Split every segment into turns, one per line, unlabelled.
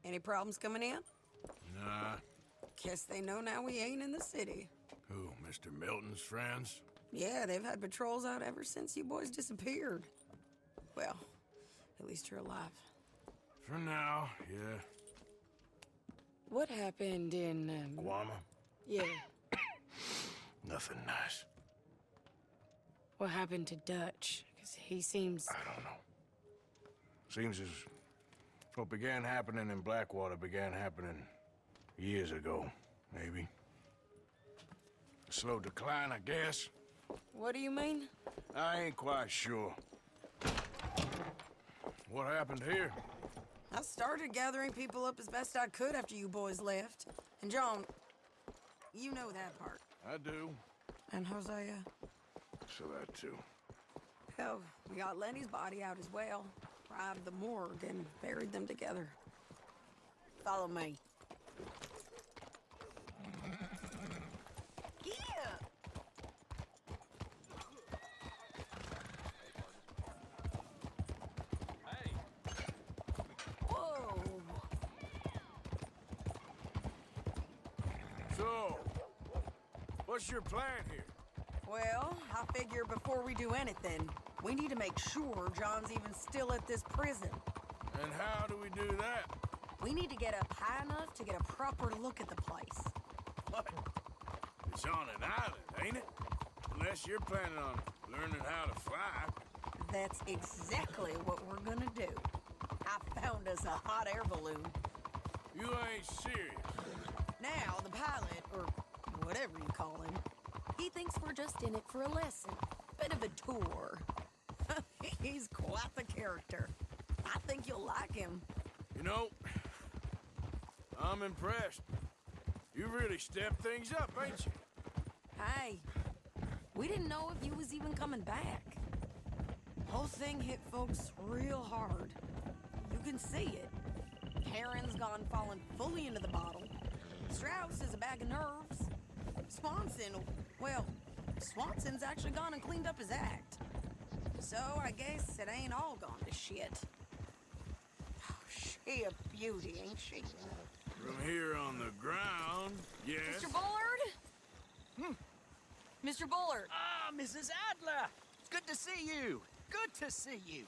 Any problems coming in?
Nah.
Guess they know now we ain't in the city.
Who, Mr. Milton's friends?
Yeah, they've had patrols out ever since you boys disappeared. Well, at least you're alive.
For now, yeah.
What happened in,
Guama?
Yeah.
Nothing nice.
What happened to Dutch? Because he seems...
I don't know. Seems as what began happening in Blackwater began happening years ago, maybe. A slow decline, I guess.
What do you mean?
I ain't quite sure. What happened here?
I started gathering people up as best I could after you boys left. And John, you know that part.
I do.
And Hosea?
So that too.
Hell, we got Lenny's body out as well. Arrived the morgue and buried them together. Follow me. Yeah!
Hey!
Whoa!
So, what's your plan here?
Well, I figure before we do anything, we need to make sure John's even still at this prison.
And how do we do that?
We need to get up high enough to get a proper look at the place.
What? It's on an island, ain't it? Unless you're planning on learning how to fly.
That's exactly what we're gonna do. I found us a hot air balloon.
You ain't serious.
Now, the pilot, or whatever you call him, he thinks we're just in it for a lesson. Bit of a tour. He's quite the character. I think you'll like him.
You know, I'm impressed. You really stepped things up, ain't you?
Hey, we didn't know if you was even coming back. Whole thing hit folks real hard. You can see it. Karen's gone falling fully into the bottle. Strauss is a bag of nerves. Swanson's actually gone and cleaned up his act. So I guess it ain't all gone to shit. Oh, she a beauty, ain't she?
From here on the ground, yes.
Mr. Bullard? Mr. Bullard.
Ah, Mrs. Adler! Good to see you! Good to see you!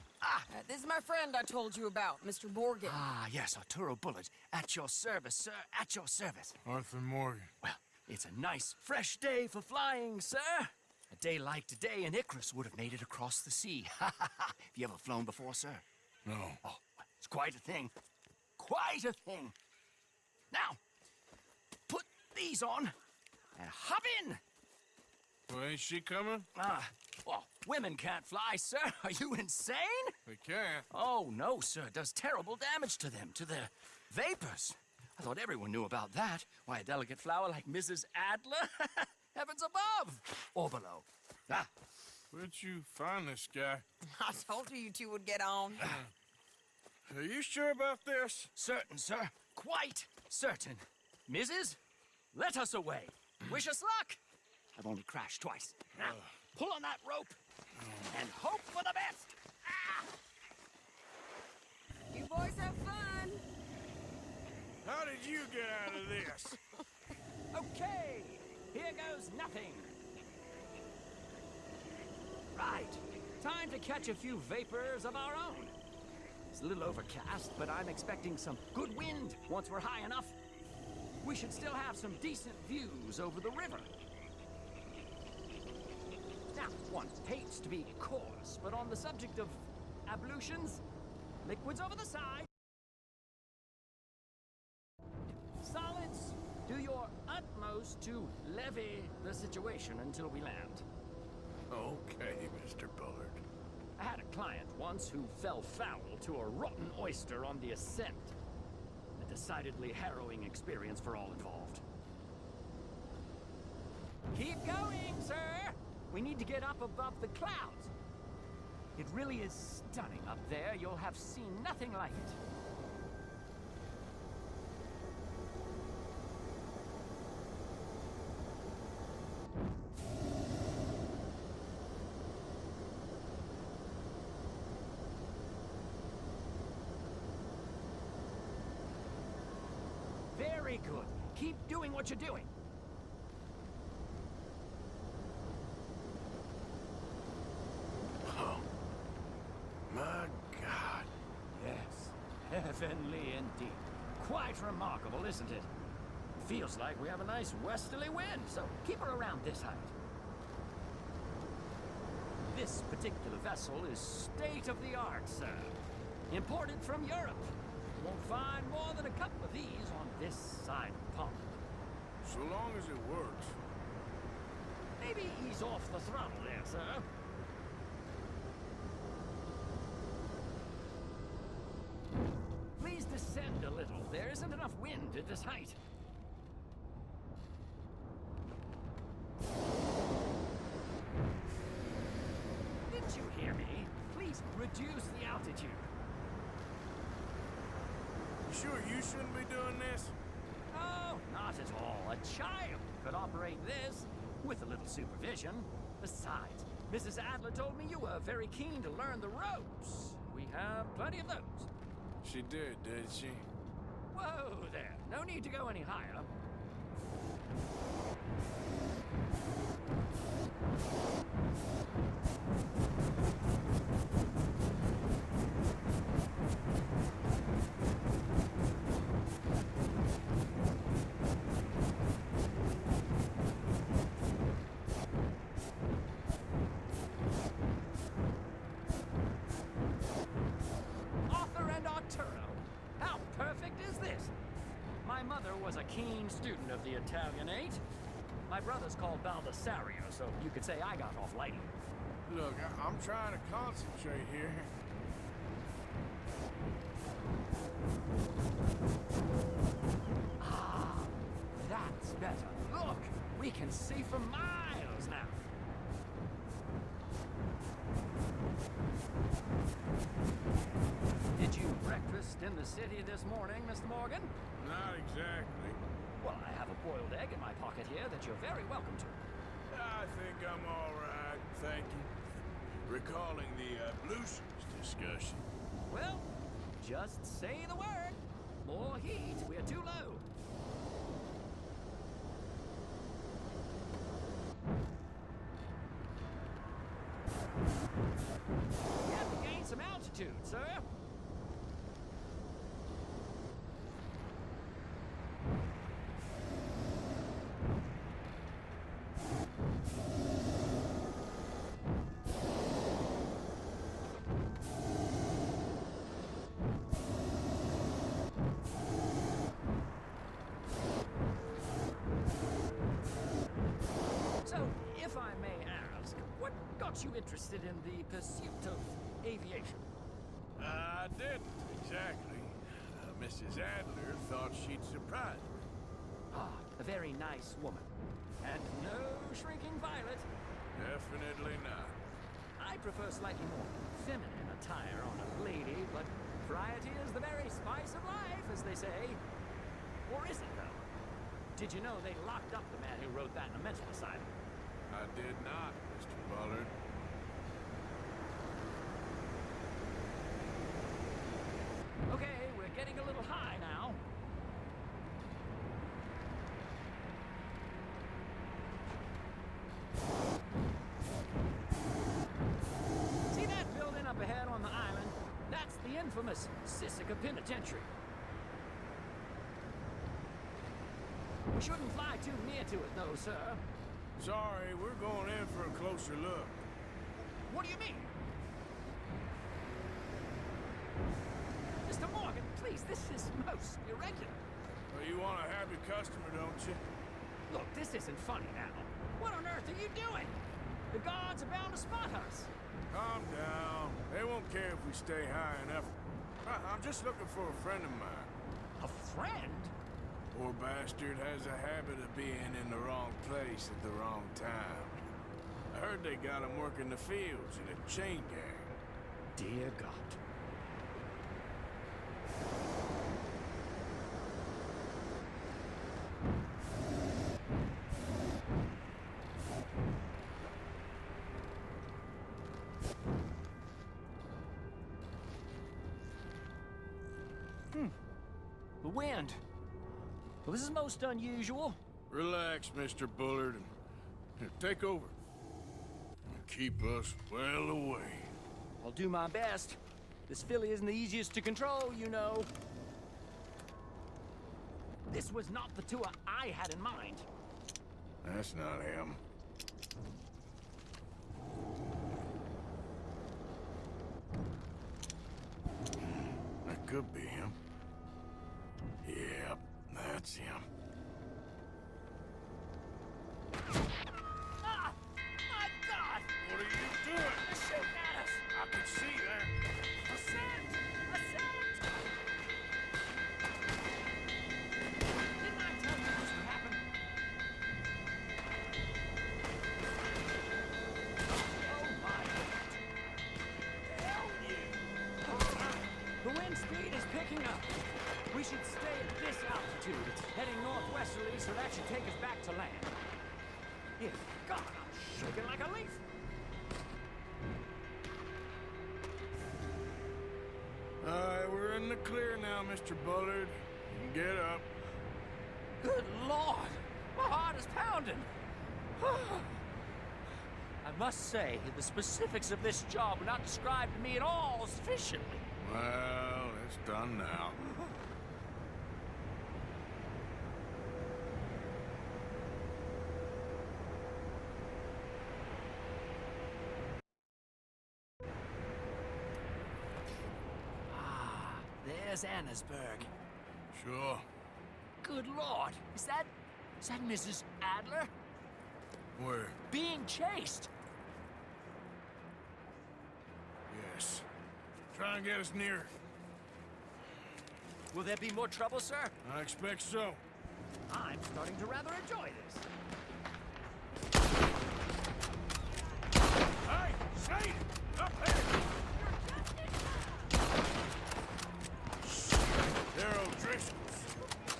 This is my friend I told you about, Mr. Morgan.
Yes, Arturo Bullard. At your service, sir. At your service.
Arthur Morgan.
Well, it's a nice, fresh day for flying, sir. A day like today, an Icarus would have made it across the sea. Have you ever flown before, sir?
No.
Oh, it's quite a thing. Quite a thing. Now, put these on and hop in.
Well, ain't she coming?
Well, women can't fly, sir. Are you insane?
They can't.
Oh, no, sir. It does terrible damage to them, to their vapors. I thought everyone knew about that. Why, a delicate flower like Mrs. Adler? Heavens above! Or below.
Where'd you find this guy?
I told you two would get on.
Are you sure about this?
Certain, sir. Quite certain. Mrs., let us away. Wish us luck. I've only crashed twice. Now, pull on that rope and hope for the best.
You boys have fun.
How did you get out of this?
Okay, here goes nothing. Right, time to catch a few vapors of our own. It's a little overcast, but I'm expecting some good wind once we're high enough. We should still have some decent views over the river. Now, one hates to be coarse, but on the subject of ablutions, liquids over the side. Solids, do your utmost to levy the situation until we land.
Okay, Mr. Bullard.
I had a client once who fell foul to a rotten oyster on the ascent. A decidedly harrowing experience for all involved. Keep going, sir! We need to get up above the clouds. It really is stunning up there. You'll have seen nothing like it. Very good. Keep doing what you're doing.
Oh, my God.
Yes, heavenly indeed. Quite remarkable, isn't it? Feels like we have a nice westerly wind, so keep her around this height. This particular vessel is state-of-the-art, sir. Imported from Europe. You won't find more than a couple of these on this side of the pond.
So long as it works.
Maybe ease off the throttle there, sir. Please descend a little. There isn't enough wind at this height. Didn't you hear me? Please reduce the altitude.
You sure you shouldn't be doing this?
No, not at all. A child could operate this with a little supervision. Besides, Mrs. Adler told me you were very keen to learn the ropes. We have plenty of those.
She did she?
Whoa there. No need to go any higher. Arthur and Arturo. How perfect is this? My mother was a keen student of the Italianate. My brother's called Baldessario, so you could say I got off lightly.
Look, I'm trying to concentrate here.
Ah, that's better. Look, we can see for miles now. Did you breakfast in the city this morning, Mr. Morgan?
Not exactly.
Well, I have a boiled egg in my pocket here that you're very welcome to.
I think I'm all right, thank you. Recalling the ablutions discussion.
Well, just say the word. More heat. We're too low. You have to gain some altitude, sir. So, if I may ask, what got you interested in the pursuit of aviation?
I didn't, exactly. Mrs. Adler thought she'd surprise me.
Ah, a very nice woman. And no shrinking violet.
Definitely not.
I prefer slightly more feminine attire on a lady, but variety is the very spice of life, as they say. Or is it, though? Did you know they locked up the man who wrote that in a mental asylum?
I did not, Mr. Bullard.
Okay, we're getting a little high now. See that building up ahead on the island? That's the infamous Sisika Penitentiary. We shouldn't fly too near to it, though, sir.
Sorry, we're going in for a closer look.
What do you mean? Mr. Morgan, please, this is most irregular.
Well, you want a happy customer, don't you?
Look, this isn't funny now. What on earth are you doing? The guards are bound to spot us.
Calm down. They won't care if we stay high enough. I'm just looking for a friend of mine.
A friend?
Poor bastard has a habit of being in the wrong place at the wrong time. I heard they got him working the fields in a chain gang.
Dear God. The wind. Well, this is most unusual.
Relax, Mr. Bullard. Here, take over. And keep us well away.
I'll do my best. This filly isn't the easiest to control, you know. This was not the tour I had in mind.
That's not him. That could be him. Yep, that's him.
Ah! My God!
What are you doing?
They're shooting at us!
I can see that.
Ascent! Ascent! Didn't I tell you this would happen? Oh my God! Hell you! The wind speed is picking up. We should stay at this altitude. It's heading northwesterly, so that should take us back to land. Yeah, God, I'm shaking like a leaf.
All right, we're in the clear now, Mr. Bullard. You can get up.
Good Lord! My heart is pounding! I must say, the specifics of this job were not described to me at all sufficiently.
Well, it's done now.
There's Annesburg.
Sure.
Good Lord! Is that Mrs. Adler?
Where?
Being chased!
Yes. Try and get us near.
Will there be more trouble, sir?
I expect so.
I'm starting to rather enjoy this.
Hey, Shane! Up there! They're O'Driscoll's.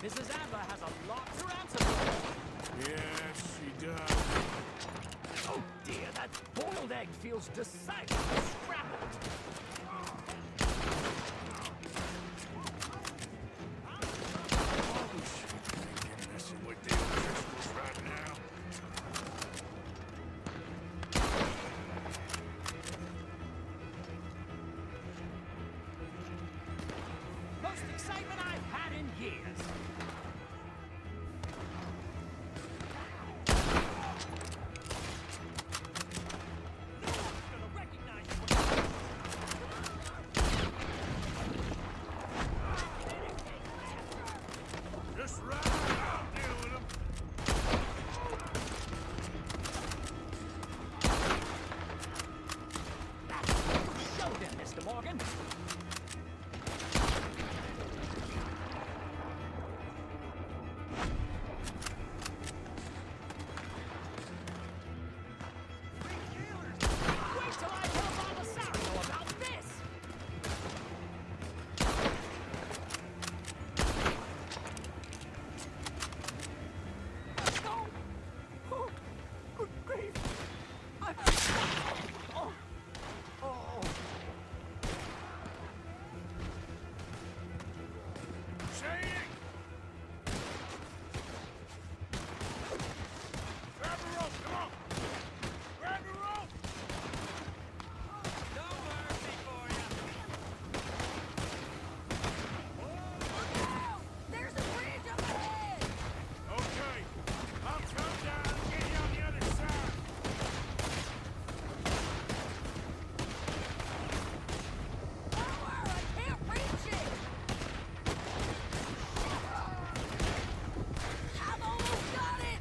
Mrs. Adler has a lot to answer for.
Yes, she does.
Oh dear, that boiled egg feels decidedly scrambled.
Oh, shit. Ain't messing with the O'Driscolls right now.
Most excitement I've had in years. No one's gonna recognize you.
Just right. I'll deal with them.
Show them, Mr. Morgan. Wait till I tell Belisario about this! No! Oh, good grief! Oh! Oh!
Shane! Grab the rope, come on! Grab the rope!
No mercy for you!
Wow! There's a bridge up ahead!
Okay, I'll come down and get you on the other side.
Lower! I can't reach it! I've almost got it!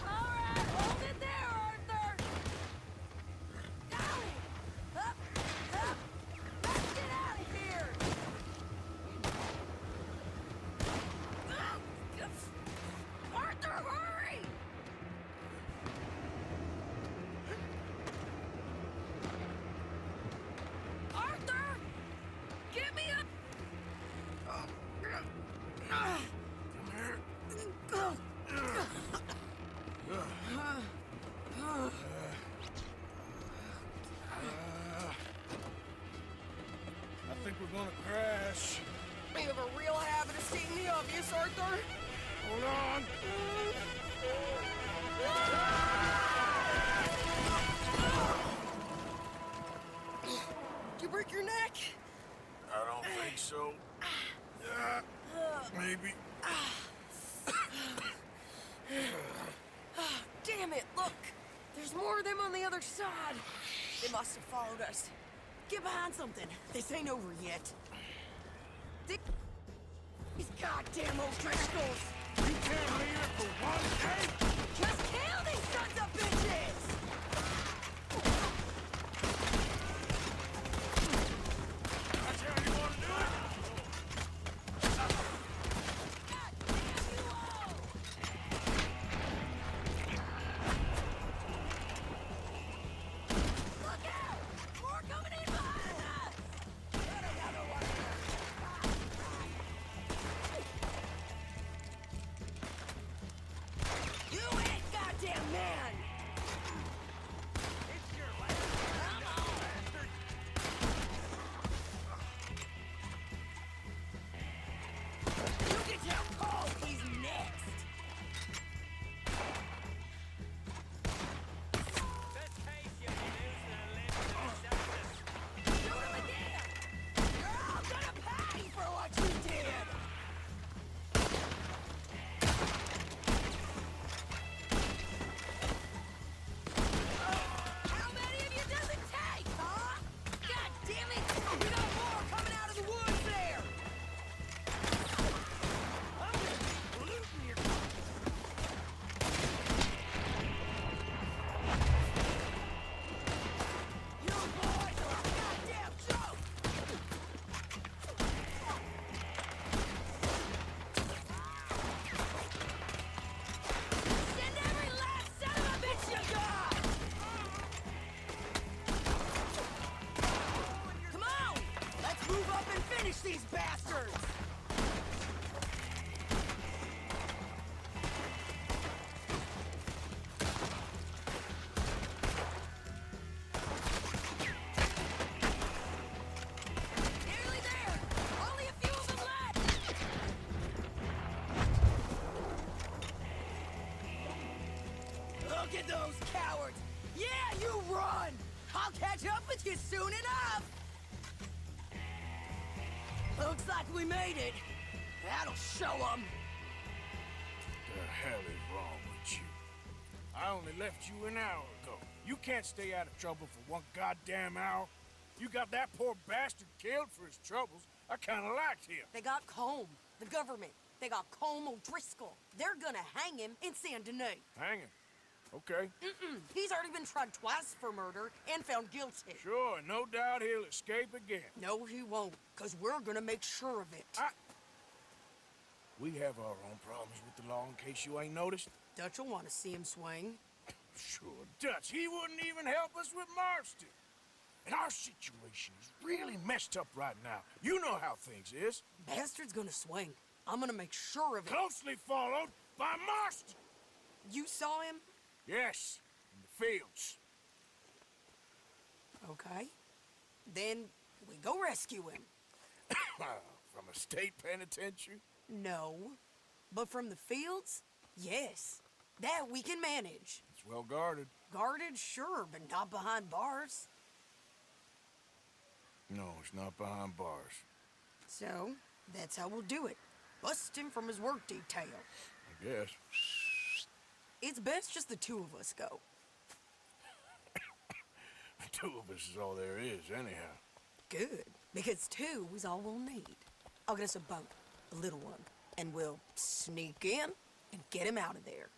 Alright, hold it there, Arthur! Got it! Up! Up! Let's get out of here! Arthur, hurry! Arthur! Get me up!
I think we're gonna crash.
You have a real habit of stating the obvious, Arthur.
Hold on.
Did you break your neck?
I don't think so. Maybe.
Damn it, look! There's more of them on the other side. They must have followed us. Get behind something. This ain't over yet. These goddamn O'Driscolls!
You can't leave it for one day?
Just kill these sons of bitches!
That's how you want to do it?
God damn you all! Look out! More coming in behind us! Get another one! You ain't goddamn man!
It's your last bastard.
You can tell Paul he's next! Shoot him again! You're all gonna pay for what you did! How many of you does it take, huh? God damn it! We got more coming out of the woods there! You boys are a goddamn joke! Send every last son of a bitch you got! Come on! Let's move up and finish these bastards! Nearly there! Only a few of them left! Look at those cowards! Yeah, you run! I'll catch up with you soon enough! Looks like we made it. That'll show them.
The hell is wrong with you? I only left you an hour ago. You can't stay out of trouble for one goddamn hour. You got that poor bastard killed for his troubles. I kinda liked him.
They got Combe, the government. They got Combe O'Driscoll. They're gonna hang him in Saint Denis.
Hanging. Okay.
He's already been tried twice for murder and found guilty.
Sure, no doubt he'll escape again.
No, he won't, because we're gonna make sure of it.
We have our own problems with the law, in case you ain't noticed.
Dutch will want to see him swing.
Sure, Dutch, he wouldn't even help us with Marston. And our situation is really messed up right now. You know how things is.
Bastard's gonna swing. I'm gonna make sure of it.
Closely followed by Marston.
You saw him?
Yes, in the fields.
Okay. Then we go rescue him.
From a state penitentiary?
No. But from the fields? Yes. That we can manage.
It's well guarded.
Guarded, sure, but not behind bars.
No, it's not behind bars.
So, that's how we'll do it. Bust him from his work detail.
I guess.
It's best just the two of us go.
The two of us is all there is, anyhow.
Good, because two is all we'll need. I'll get us a boat, a little one, and we'll sneak in and get him out of there.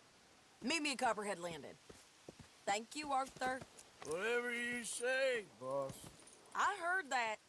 Meet me at Copperhead Landing. Thank you, Arthur.
Whatever you say, boss.
I heard that.